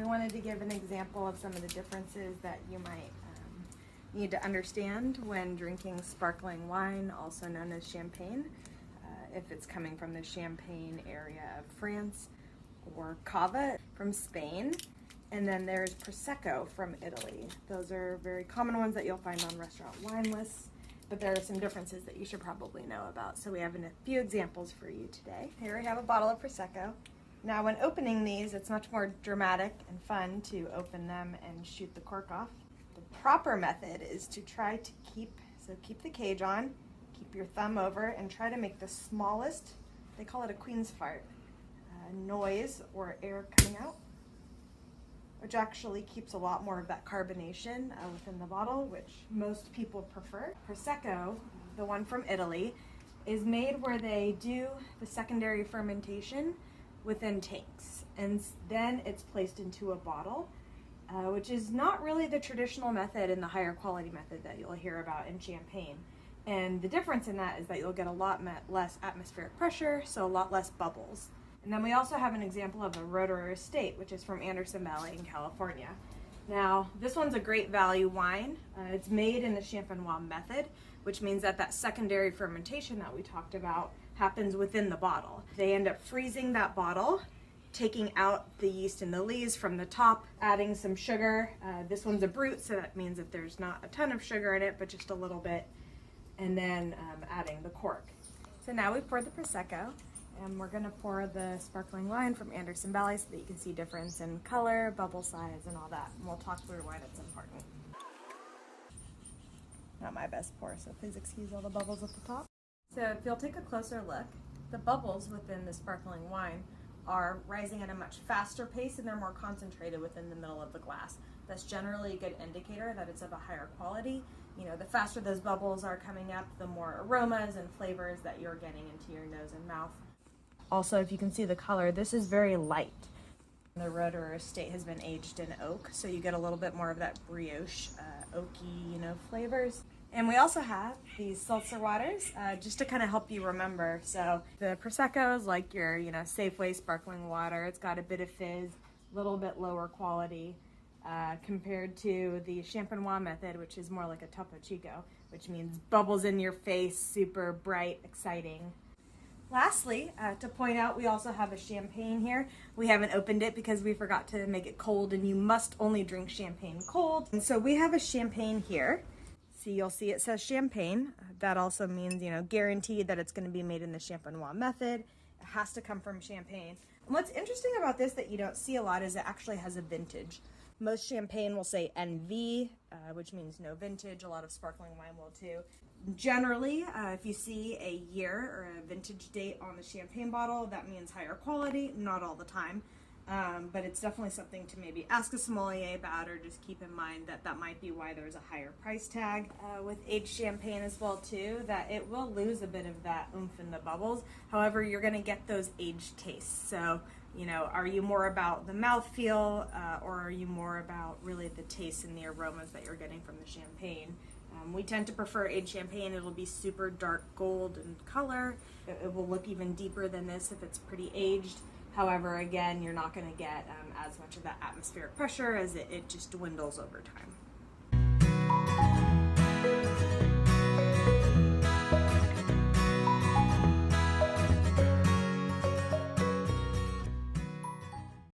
wanted to give an example of some of the differences that you might need to understand when drinking sparkling wine, also known as champagne, if it's coming from the Champagne area of France, or Cava from Spain, and then there's Prosecco from Italy. Those are very common ones that you'll find on restaurant wine lists, but there are some differences that you should probably know about. So we have a few examples for you today. Here we have a bottle of Prosecco. Now when opening these, it's much more dramatic and fun to open them and shoot the cork off. The proper method is to try to keep the cage on, keep your thumb over, and try to make the smallest, they call it a queen's fart, noise or air coming out, which actually keeps a lot more of that carbonation within the bottle, which most people prefer. Prosecco, the one from Italy, is made where they do the secondary fermentation within tanks, and then it's placed into a bottle, which is not really the traditional method and the higher quality method that you'll hear about in champagne. And the difference in that is that you'll get a lot less atmospheric pressure, so a lot less bubbles. And then we also have an example of a Roederer Estate, which is from Anderson Valley in California. Now, this one's a great value wine. It's made in the Champenois method, which means that that secondary fermentation that we talked about happens within the bottle. They end up freezing that bottle, taking out the yeast and the lees from the top, adding some sugar. This one's a brut, so that means that there's not a ton of sugar in it, but just a little bit, and then adding the cork. So now we've poured the Prosecco, and we're gonna pour the sparkling wine from Anderson Valley so that you can see difference in color, bubble size, and all that. And we'll talk through why that's important. Not my best pour, so please excuse all the bubbles at the top. So if you'll take a closer look, the bubbles within the sparkling wine are rising at a much faster pace, and they're more concentrated within the middle of the glass. That's generally a good indicator that it's of a higher quality. You know, the faster those bubbles are coming up, the more aromas and flavors that you're getting into your nose and mouth. Also, if you can see the color, this is very light. The Roederer Estate has been aged in oak, so you get a little bit more of that brioche, oaky, flavors. And we also have these seltzer waters, just to kind of help you remember. So the Prosecco is like your, Safeway sparkling water. It's got a bit of fizz, a little bit lower quality, compared to the Champenois method, which is more like a Topo Chico, which means bubbles in your face, super bright, exciting. Lastly, to point out, we also have a champagne here. We haven't opened it because we forgot to make it cold, and you must only drink champagne cold. And so we have a champagne here. See, you'll see it says champagne. That also means, guaranteed that it's going to be made in the Champenois method. It has to come from Champagne. And what's interesting about this that you don't see a lot is it actually has a vintage. Most champagne will say NV, which means no vintage. A lot of sparkling wine will too. Generally, if you see a year or a vintage date on the champagne bottle, that means higher quality. Not all the time, but it's definitely something to maybe ask a sommelier about, or just keep in mind that that might be why there's a higher price tag. With aged champagne as well too, that it will lose a bit of that oomph in the bubbles. However, you're going to get those aged tastes. So, are you more about the mouthfeel, or are you more about really the taste and the aromas that you're getting from the champagne? We tend to prefer aged champagne. It'll be super dark gold in color. It will look even deeper than this if it's pretty aged. However, again, you're not going to get as much of that atmospheric pressure, as it just dwindles over time.